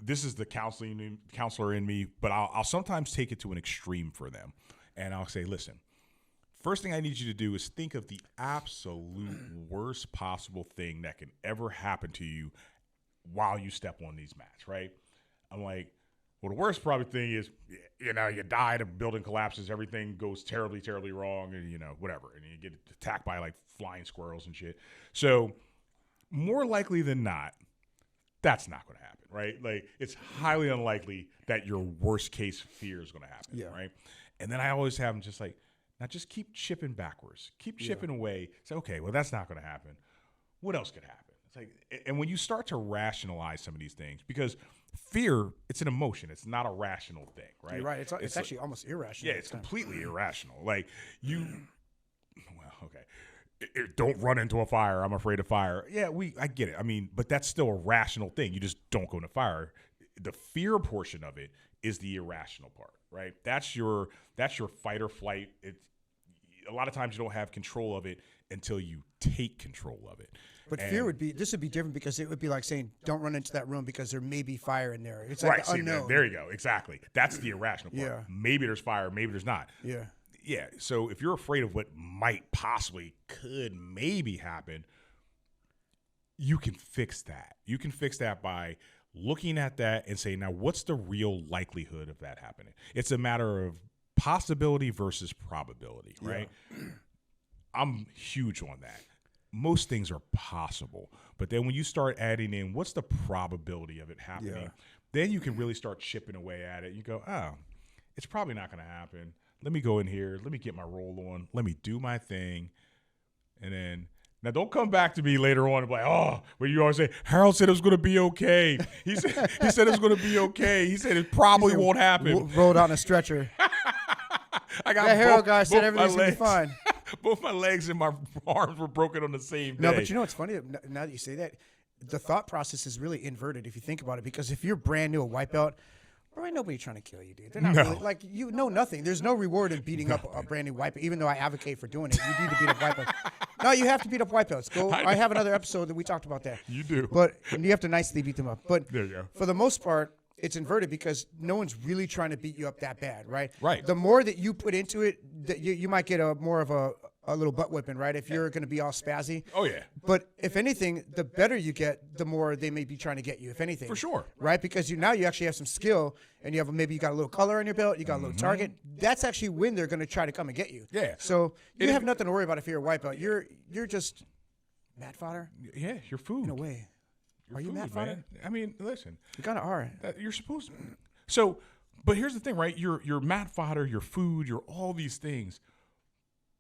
this is the counselor in me, but I'll sometimes take it to an extreme for them, and I'll say, listen, first thing I need you to do is think of the absolute worst possible thing that can ever happen to you while you step on these mats, right? I'm like, well, the worst probably thing is, you die, the building collapses, everything goes terribly, terribly wrong, and whatever, and you get attacked by like flying squirrels and shit. So more likely than not, that's not going to happen, right? Like, it's highly unlikely that your worst case fear is going to happen, right? And then I always have them just like, now just keep chipping backwards. Keep chipping away. Say, okay, well, that's not going to happen. What else could happen? It's like, and when you start to rationalize some of these things, because fear, it's an emotion. It's not a rational thing, right? You're right. It's actually almost irrational. Yeah, it's completely irrational. Like, well, okay. Don't run into a fire. I'm afraid of fire. Yeah, I get it. I mean, but that's still a rational thing. You just don't go into fire. The fear portion of it is the irrational part, right? That's your fight or flight. It's a lot of times you don't have control of it until you take control of it. But fear would be different because it would be like saying, don't run into that room because there may be fire in there. It's like the unknown. There you go. Exactly. That's the irrational part. Yeah. Maybe there's fire. Maybe there's not. Yeah. Yeah, so if you're afraid of what might possibly could maybe happen, you can fix that. You can fix that by looking at that and saying, now what's the real likelihood of that happening? It's a matter of possibility versus probability, right? Yeah. I'm huge on that. Most things are possible, but then when you start adding in what's the probability of it happening, then you can really start chipping away at it. You go, oh, it's probably not going to happen. Let me go in here. Let me get my roll on. Let me do my thing. And then, now don't come back to me later on and be like, oh, but you always say, Harold said it was going to be okay. He said it was going to be okay. He said it probably won't happen. Rolled out on a stretcher. I got that Harold guy said everything's going to be fine. Both my legs and my arms were broken on the same day. No, but you know what's funny? Now that you say that, the thought process is really inverted if you think about it. Because if you're brand new, a wipeout, there ain't nobody trying to kill you, dude. They're not really, like, you know nothing. There's no reward in beating up a brand new wipeout, even though I advocate for doing it. You need to beat up wipeouts. No, you have to beat up wipeouts. I have another episode that we talked about that. You do. But you have to nicely beat them up. But there you go. For the most part, it's inverted because no one's really trying to beat you up that bad, right? Right. The more that you put into it, you might get more of a little butt whipping, right? If you're going to be all spazzy. Oh, yeah. But if anything, the better you get, the more they may be trying to get you, if anything. For sure. Right? Because now you actually have some skill, and maybe you got a little color on your belt, you got a little target. That's actually when they're going to try to come and get you. Yeah. So you have nothing to worry about if you're a wipeout. You're just mat fodder. Yeah, you're food. In a way. Are you mat fodder? I mean, listen. You kind of are. You're supposed to. So, but here's the thing, right? You're mat fodder, you're food, you're all these things.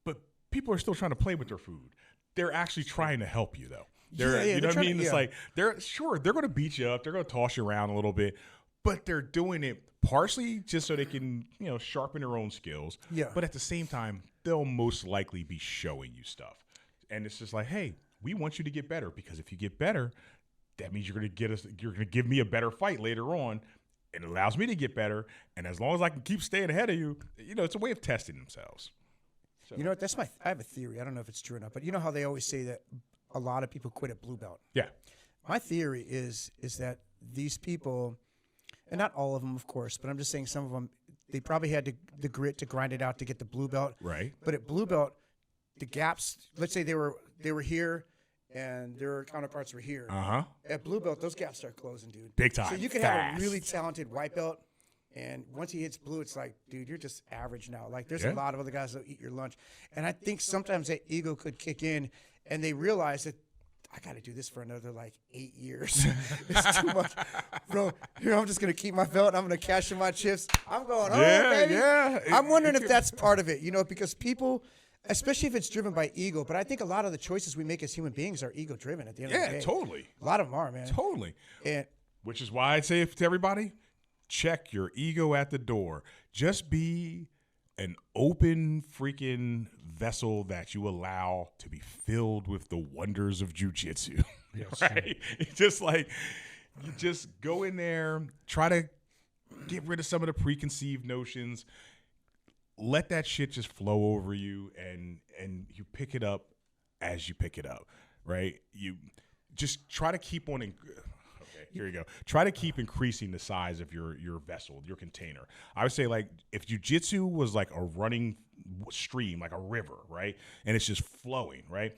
But people are still trying to play with their food. They're actually trying to help you, though. You know what I mean? It's like they're going to beat you up, they're going to toss you around a little bit, but they're doing it partially just so they can, sharpen their own skills. Yeah. But at the same time, they'll most likely be showing you stuff. And it's just like, hey, we want you to get better, because if you get better, that means you're going to give me a better fight later on. It allows me to get better. And as long as I can keep staying ahead of you, it's a way of testing themselves. So. You know what? I have a theory. I don't know if it's true or not, but you know how they always say that a lot of people quit at blue belt? Yeah. My theory is that these people, and not all of them, of course, but I'm just saying some of them, they probably had the grit to grind it out to get the blue belt. Right. But at blue belt, the gaps, let's say they were here and their counterparts were here. Uh-huh. At blue belt, those gaps start closing, dude. Big time. So you can have a really talented white belt, and once he hits blue, it's like, dude, you're just average now. Like, there's a lot of other guys that'll eat your lunch. And I think sometimes that ego could kick in, and they realize that I got to do this for another, 8 years. It's too much. Bro, here, I'm just going to keep my belt, and I'm going to cash in my chips. I'm going home, baby. Yeah. I'm wondering if that's part of it, because people, especially if it's driven by ego, but I think a lot of the choices we make as human beings are ego-driven at the end of the day. Yeah, totally. A lot of them are, man. Totally. And which is why I say to everybody, check your ego at the door. Just be an open freaking vessel that you allow to be filled with the wonders of jiu-jitsu. Yes. Right? It's just like, you just go in there, try to get rid of some of the preconceived notions, let that shit just flow over you, and you pick it up as you pick it up, right? You just try to keep on here you go. Try to keep increasing the size of your vessel, your container. I would say, if jiu-jitsu was like a running stream, like a river, right? And it's just flowing, right?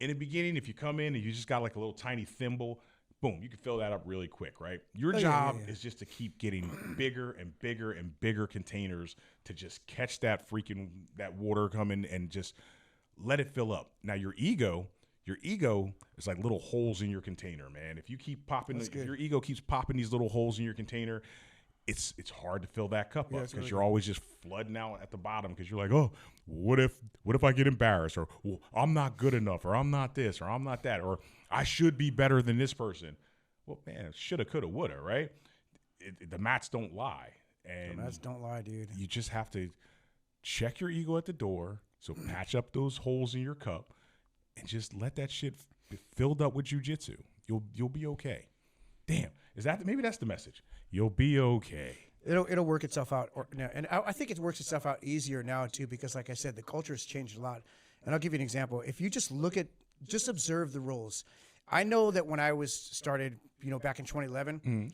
In the beginning, if you come in and you just got a little tiny thimble, boom, you can fill that up really quick, right? Your job is just to keep getting bigger and bigger and bigger containers to just catch that water coming and just let it fill up. Now, your ego, Your ego is like little holes in your container, man. If you keep popping, if your ego keeps popping these little holes in your container, it's hard to fill that cup up because really you're always just flooding out at the bottom because you're like, oh, what if I get embarrassed, or well, I'm not good enough, or I'm not this, or I'm not that, or I should be better than this person. Well, man, shoulda, coulda, woulda, right? The mats don't lie, and the mats don't lie, dude. You just have to check your ego at the door. So patch up those holes in your cup, and just let that shit be filled up with jiu-jitsu. You'll be okay. Damn, maybe that's the message. You'll be okay. It'll work itself out. And I think it works itself out easier now too, because like I said, the culture has changed a lot. And I'll give you an example. If you just observe the rules. I know that when I was started, back in 2011,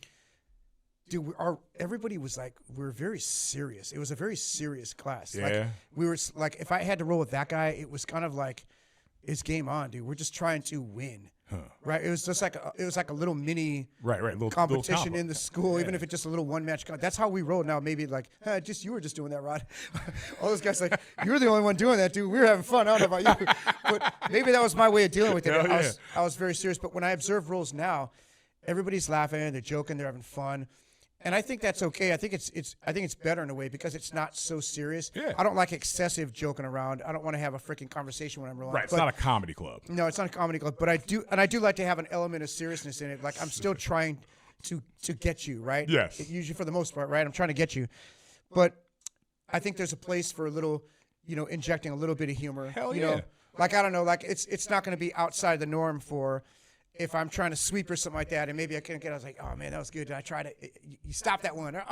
dude, everybody was like, we were very serious. It was a very serious class. Yeah. Like, we were like, if I had to roll with that guy, it was kind of like, it's game on, dude. We're just trying to win. Huh. Right? It was just like a little mini little competition in the school, even if it's just a little one match. That's how we rolled. Now maybe like, you were just doing that, Rod. All those guys like, you're the only one doing that, dude. We were having fun. I don't know about you, but maybe that was my way of dealing with it. I was very serious. But when I observe rules now, everybody's laughing, they're joking, they're having fun. And I think that's okay. I think it's better in a way because it's not so serious. Yeah. I don't like excessive joking around. I don't want to have a freaking conversation when I'm rolling. Right. It's not a comedy club. No, it's not a comedy club. But I do like to have an element of seriousness in it. Like I'm still trying to get you, right? Yes. Usually for the most part, right? I'm trying to get you. But I think there's a place for a little, injecting a little bit of humor. Hell yeah. Like I don't know, like it's not going to be outside the norm for. If I'm trying to sweep or something like that, and maybe I couldn't get, I was like, oh man, that was good. Did I try to? You stop that one, or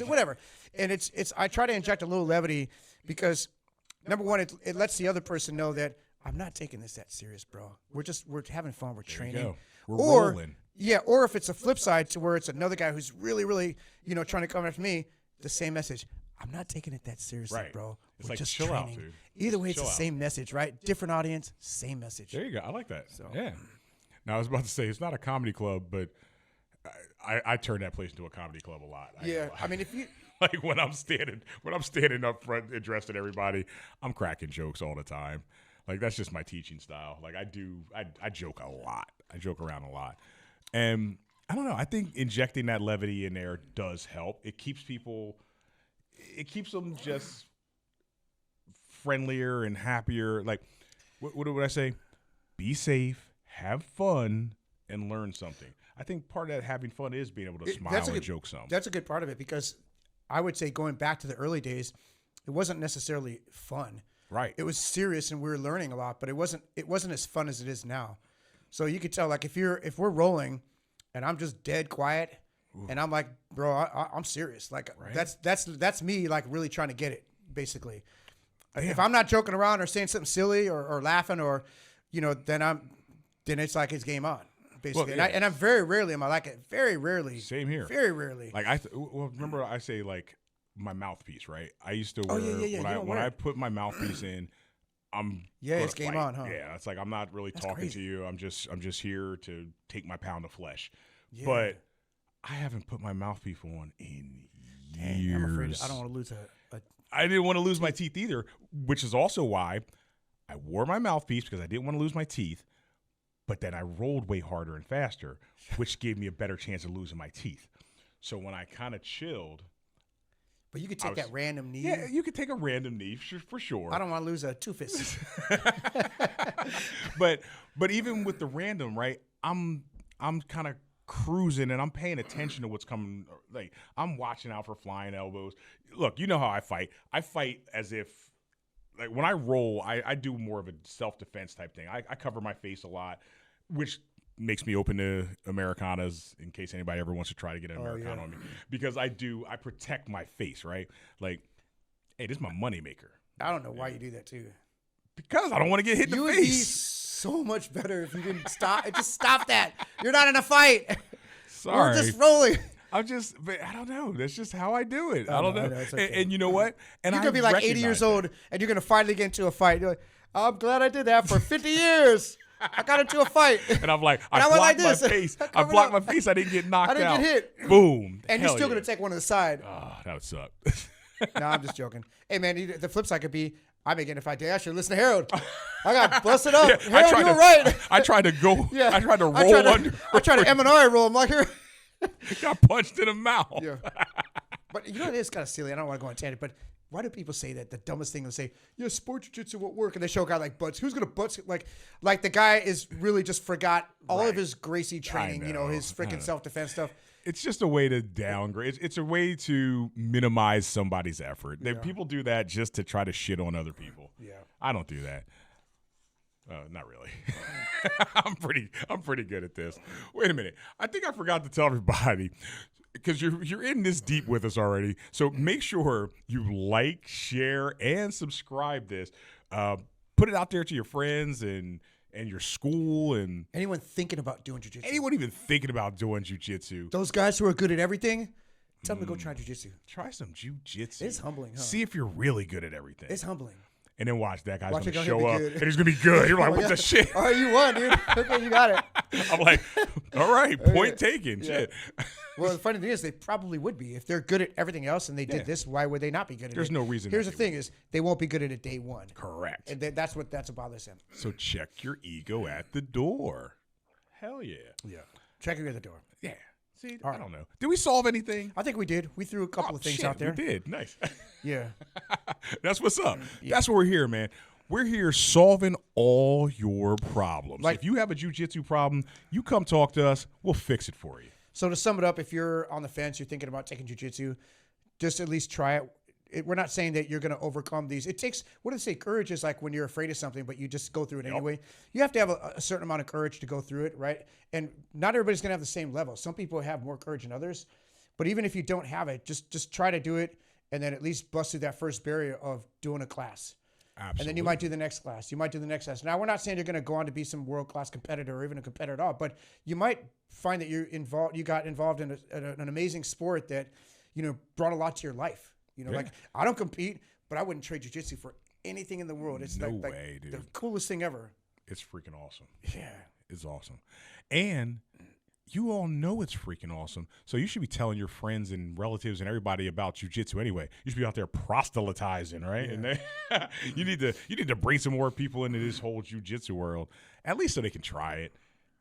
whatever. And I try to inject a little levity because number one, it lets the other person know that I'm not taking this that serious, bro. We're having fun. We're training. We're rolling. Yeah, or if it's a flip side to where it's another guy who's really, really, trying to come after me, the same message. I'm not taking it that seriously, bro. It's We're like just chill training. out, dude. Either way, it's the same message, right? Different audience, same message. There you go. I like that. So yeah. Now, I was about to say, it's not a comedy club, but I turn that place into a comedy club a lot. I mean, if you like when I'm standing up front addressing everybody, I'm cracking jokes all the time. Like that's just my teaching style. Like I joke a lot. I joke around a lot, and I don't know. I think injecting that levity in there does help. It keeps them just friendlier and happier. Like what would I say? Be safe. Have fun and learn something. I think part of that having fun is being able to smile and joke some. That's a good part of it because I would say going back to the early days, it wasn't necessarily fun. Right. It was serious and we were learning a lot, but it wasn't as fun as it is now. So you could tell, like if we're rolling and I'm just dead quiet and I'm like, bro, I'm serious. Like that's me like really trying to get it, basically. Damn. If I'm not joking around or saying something silly or laughing or then it's like it's game on, basically. Well, yeah. And I'm very rarely am I like it. Very rarely. Same here. Very rarely. Like remember I say like my mouthpiece, right? I used to wear when I put my mouthpiece in, it's game fight. On, huh? Yeah, it's like I'm not really talking to you. I'm just here to take my pound of flesh. Yeah. But I haven't put my mouthpiece on in years. I'm afraid I don't want to lose I didn't want to lose my teeth either, which is also why I wore my mouthpiece because I didn't want to lose my teeth. But then I rolled way harder and faster, which gave me a better chance of losing my teeth. So when I kind of chilled. But you could take that random knee. Yeah, you could take a random knee for sure. I don't want to lose a tooth. But even with the random, right, I'm kind of cruising and I'm paying attention to what's coming. Like I'm watching out for flying elbows. Look, you know how I fight. I fight as if. Like when I roll, I do more of a self-defense type thing. I cover my face a lot, which makes me open to Americanas in case anybody ever wants to try to get an Americana on me. Because I protect my face, right? Like, hey, this is my moneymaker. I don't know why you do that too. Because I don't want to get hit in the face. You would be so much better if you didn't stop. Just stop that. You're not in a fight. Sorry. We're just rolling. I don't know. That's just how I do it. I don't know. Okay. And you know what? And you're going to be like 80 years old and you're going to finally get into a fight. You're like, I'm glad I did that for 50 years. I got into a fight. And I'm like, I blocked my face. I blocked my face. I didn't get knocked out. I didn't get hit. Boom. And you're still going to take one to the side. Oh, that would suck. No, I'm just joking. Hey, man, the flip side could be I be getting in a fight. I should listen to Harold. I got busted up. Yeah, Harold, you're right. I tried to go. Yeah. I tried to roll under. I tried to M&R roll. I'm like, here. Got punched in the mouth. Yeah. But you know, it is kind of silly. I don't want to go on a tangent, but why do people say that? The dumbest thing, they say, yeah, sports jiu-jitsu won't work. And they show a guy like Butts. Who's going to Butts? Like the guy is really just forgot all of his Gracie training, his freaking self-defense stuff. It's just a way to downgrade. It's a way to minimize somebody's effort. Yeah. People do that just to try to shit on other people. Yeah. I don't do that. Not really. I'm pretty good at this. Wait a minute. I think I forgot to tell everybody, because you're in this deep with us already. So make sure you like, share, and subscribe this. Put it out there to your friends and your school and anyone thinking about doing jiu-jitsu. Anyone even thinking about doing jiu-jitsu. Those guys who are good at everything, tell them to go try jiu-jitsu. Try some jiu-jitsu. It's humbling, huh? See if you're really good at everything. It's humbling. And then watch that guy's going to it show be up, good. and he's going to be good. You're like, what the shit? Oh, you won, dude. Okay, you got it. I'm like, all right, point taken. Yeah. Shit. Well, the funny thing is, they probably would be. If they're good at everything else and they did this, why would they not be good at it? There's no reason. Here's the thing is, they won't be good at it day one. Correct. And that's what bothers them. So check your ego at the door. Hell yeah. Yeah. Check it at the door. Yeah. See, I don't know. Did we solve anything? I think we did. We threw a couple of things out there. We did. Nice. Yeah. That's what's up. Yeah. That's what we're here, man. We're here solving all your problems. If you have a jiu-jitsu problem, you come talk to us. We'll fix it for you. So to sum it up, if you're on the fence, you're thinking about taking jiu-jitsu, just at least try it. We're not saying that you're going to overcome these. It takes, what do they say? Courage is like when you're afraid of something, but you just go through it anyway. You have to have a certain amount of courage to go through it, right? And not everybody's going to have the same level. Some people have more courage than others. But even if you don't have it, just try to do it and then at least bust through that first barrier of doing a class. Absolutely. And then you might do the next class. You might do the next class. Now, we're not saying you're going to go on to be some world-class competitor or even a competitor at all, but you might find that you got involved in an amazing sport that, brought a lot to your life. Like I don't compete, but I wouldn't trade jiu-jitsu for anything in the world. It's no like way, dude. The coolest thing ever. It's freaking awesome. Yeah. It's awesome. And you all know it's freaking awesome. So you should be telling your friends and relatives and everybody about jiu-jitsu anyway. You should be out there proselytizing, right? Yeah. And you need to bring some more people into this whole jiu-jitsu world, at least so they can try it.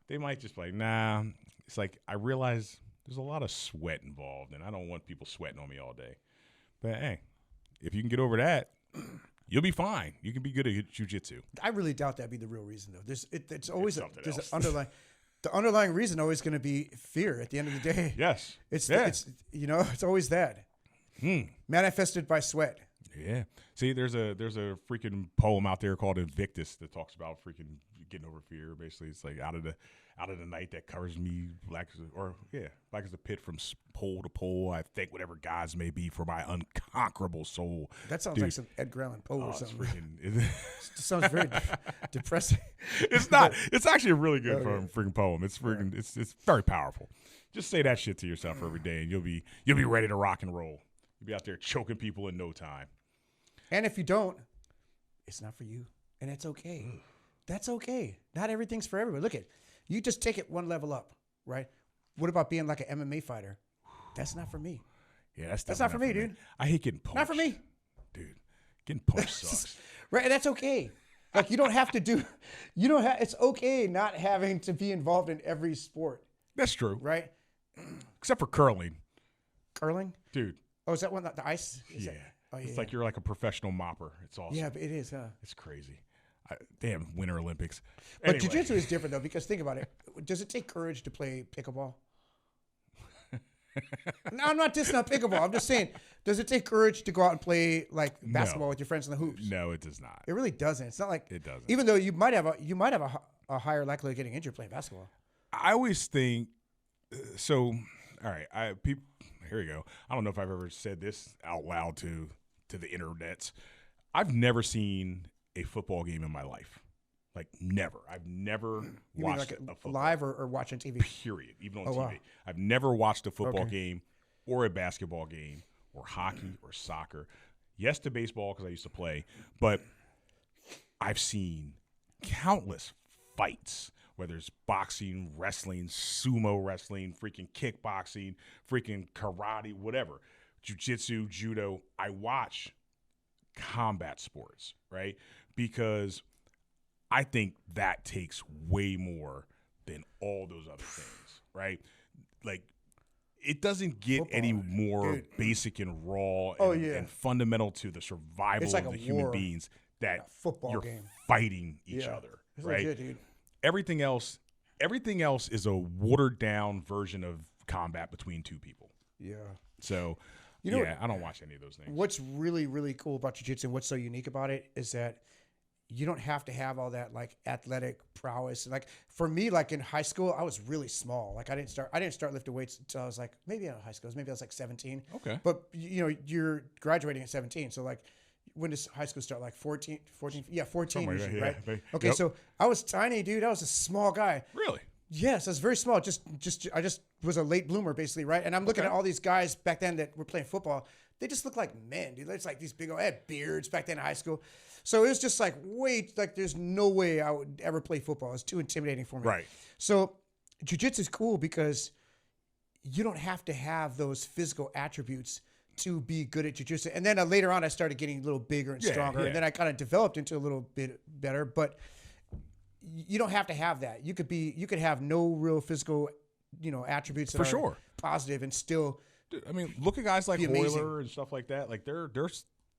They might just be like, nah. It's like, I realize there's a lot of sweat involved, and I don't want people sweating on me all day. But hey, if you can get over that, you'll be fine. You can be good at jiu-jitsu. I really doubt that'd be the real reason, though. It's always there's else. an underlying. The underlying reason always going to be fear at the end of the day. Yes. It's always that. Manifested by sweat. Yeah. See, there's a freaking poem out there called Invictus that talks about freaking getting over fear. Basically, it's like out of the night that covers me, black as a pit from pole to pole. I think whatever gods may be for my unconquerable soul. That sounds like some Edgar Allan Poe or something. It sounds very depressing. It's not. It's actually a really good freaking poem. It's freaking. Yeah. It's very powerful. Just say that shit to yourself every day, and you'll be ready to rock and roll. You'll be out there choking people in no time. And if you don't, it's not for you, and it's okay. That's okay. Not everything's for everybody. Look at you. Just take it one level up, right? What about being like an MMA fighter? That's not for me. Yeah, that's not for me, dude. I hate getting punched. Not for me, dude. Getting punched sucks. Right, and that's okay. Like you don't have to do. You don't have. It's okay not having to be involved in every sport. That's true, right? Except for curling. Curling, dude. Oh, is that one the ice? Yeah. It's like you're like a professional mopper. It's awesome. Yeah, but it is, huh? It's crazy. Damn, Winter Olympics. But jiu-jitsu is different, though, because think about it. Does it take courage to play pickleball? No, I'm not dissing on pickleball. I'm just saying, does it take courage to go out and play like basketball with your friends in the hoops? No, it does not. It really doesn't. It's not like it doesn't. Even though you might have a higher likelihood of getting injured playing basketball. I always think so. All right, here we go. I don't know if I've ever said this out loud to the internets. I've never seen a football game in my life. Like never. I've never watched a football live or watching TV. Period. Even on TV. Wow. I've never watched a football game or a basketball game or hockey or soccer. Yes to baseball because I used to play, but I've seen countless fights, whether it's boxing, wrestling, sumo wrestling, freaking kickboxing, freaking karate, whatever, jiu-jitsu, judo. I watch combat sports, right? Because I think that takes way more than all those other things, right? Like, it doesn't get Football, any more dude. basic and raw and, Oh, yeah. and fundamental to the survival It's like of a the human war. beings that A football you're game. fighting each Yeah. other, It's right? legit, dude. Everything else is a watered down version of combat between two people. Yeah. So, You know I don't watch any of those things. What's really, really cool about jiu-jitsu and what's so unique about it is that you don't have to have all that like athletic prowess. Like for me, like in high school, I was really small. Like I didn't start lifting weights until I was like, maybe in high school, maybe I was like 17. Okay. But you know, you're graduating at 17. So like when does high school start? Like 14, yeah, 14 Something like usually, that, right? yeah. Okay. Yep. So I was tiny, dude. I was a small guy. Really? Yes, I was very small. I just was a late bloomer, basically, right? And I'm looking Okay. at all these guys back then that were playing football. They just look like men, dude. It's like these big old, I had beards back then in high school. So it was just like, there's no way I would ever play football. It's too intimidating for me. Right. So jiu-jitsu is cool because you don't have to have those physical attributes to be good at jiu-jitsu. And then later on, I started getting a little bigger and stronger. yeah. And then I kind of developed into a little bit better. But you don't have to have that. You could have no real physical, attributes that For are sure. positive and still. Dude, I mean, look at guys like Be amazing. Hoyler and stuff like that. Like they're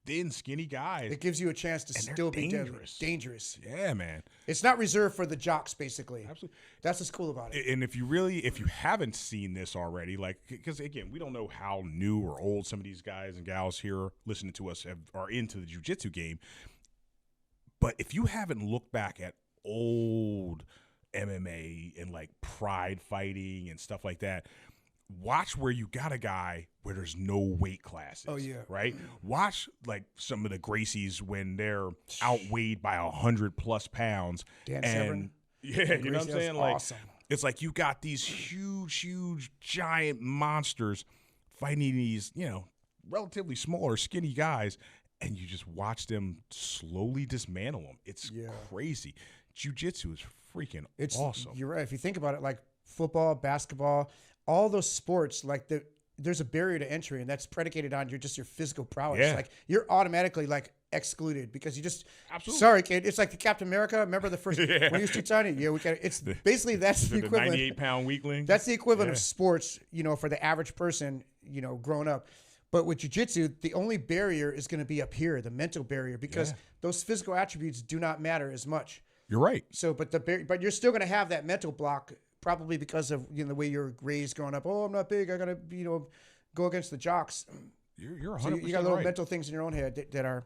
thin, skinny guys. It gives you a chance to And they're still be dangerous. dangerous. Yeah, man. It's not reserved for the jocks, basically. Absolutely. That's what's cool about it. And if you haven't seen this already, like, because again, we don't know how new or old some of these guys and gals here listening to us are into the jiu-jitsu game. But if you haven't looked back at old MMA and like pride fighting and stuff like that, watch where you got a guy where there's no weight classes. Oh, yeah. Right? Watch like some of the Gracies when they're outweighed by 100+ pounds. Dan and Severn. yeah, you know what I'm Gracie, saying? that's Like awesome. it's like you got these huge, giant monsters fighting these, relatively smaller, skinny guys, and you just watch them slowly dismantle them. It's crazy. Jiu-jitsu is freaking awesome. You're right. If you think about it, like football, basketball, all those sports, like there's a barrier to entry, and that's predicated on your physical prowess. Yeah. Like you're automatically like excluded because you just. Absolutely. Sorry, kid. It's like the Captain America. Remember the first when he was too tiny? Yeah, we got. It's basically that's the The equivalent. 98-pound weakling. That's the equivalent of sports, for the average person, growing up. But with jiu-jitsu, the only barrier is going to be up here, the mental barrier, because those physical attributes do not matter as much. You're right. So, but you're still going to have that mental block, probably because of the way you're raised growing up. Oh, I'm not big. I got to go against the jocks. You're 100% So you got little right. mental things in your own head that are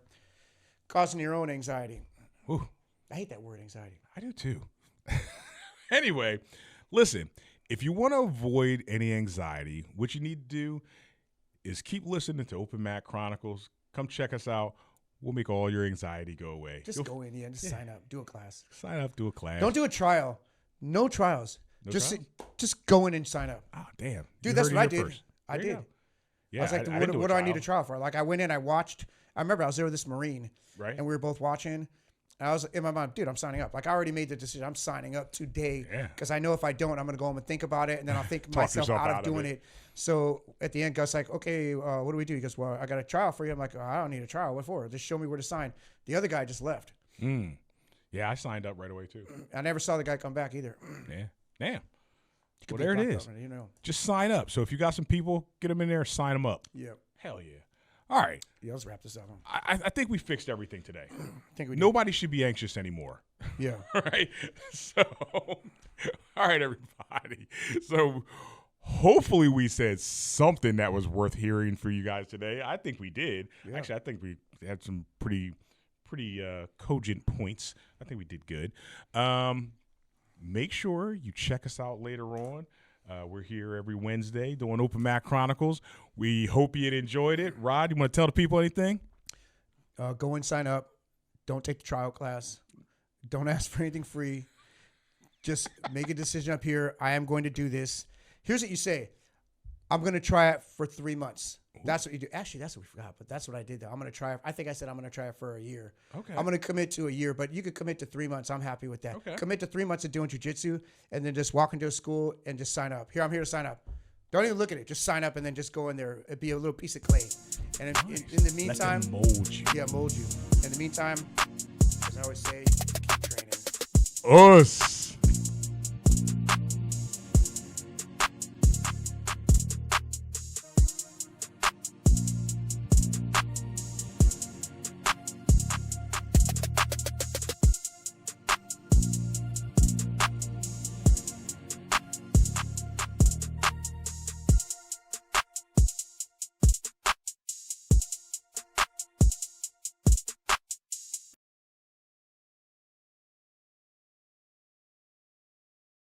causing your own anxiety. Ooh, I hate that word, anxiety. I do too. Anyway, listen, if you want to avoid any anxiety, what you need to do is keep listening to Open Mat Chronicles. Come check us out. We'll make all your anxiety go away. Just go in, just sign up, do a class. Sign up, do a class. Don't do a trial. No trials. No just trials? Just go in and sign up. Oh, damn. Dude, You that's heard what I it here did. first. I There you did. go. Yeah, I was like, didn't what do I need a trial. trial for? Like, I went in, I watched. I remember I was there with this Marine, Right. and we were both watching. And I was in my mind, dude, I'm signing up. Like, I already made the decision. I'm signing up today Yeah. because I know if I don't, I'm going to go home and think about it, and then I'll think myself yourself out out of of doing it. it. So at the end, Gus like, okay, what do we do? He goes, well, I got a trial for you. I'm like, I don't need a trial. What for? Just show me where to sign. The other guy just left. Yeah, I signed up right away too. I never saw the guy come back either. Yeah. Damn. Could Well, be there a it black is. belt, Just sign up. So if you got some people, get them in there, sign them up. Yeah. Hell yeah. All right. Yeah, let's wrap this up. I think we fixed everything today. I think we did. Nobody should be anxious anymore. Yeah. All right. So, all right, everybody. So, hopefully, we said something that was worth hearing for you guys today. I think we did. Yeah. Actually, I think we had some pretty cogent points. I think we did good. Make sure you check us out later on. We're here every Wednesday doing Open Mat Chronicles. We hope you enjoyed it. Rod, you want to tell the people anything? Go and sign up. Don't take the trial class. Don't ask for anything free. Just make a decision up here. I am going to do this. Here's what you say. I'm going to try it for 3 months. That's what you do. Actually, that's what we forgot, but that's what I did though. I'm going to try it. I think I said I'm going to try it for a year. Okay. I'm going to commit to a year, but you could commit to 3 months. I'm happy with that. Okay. Commit to 3 months of doing jiu-jitsu and then just walk into a school and just sign up. I'm here to sign up. Don't even look at it. Just sign up and then just go in there. It'd be a little piece of clay. And in the meantime, let them mold you. Yeah, mold you. In the meantime, as I always say, keep training. Us.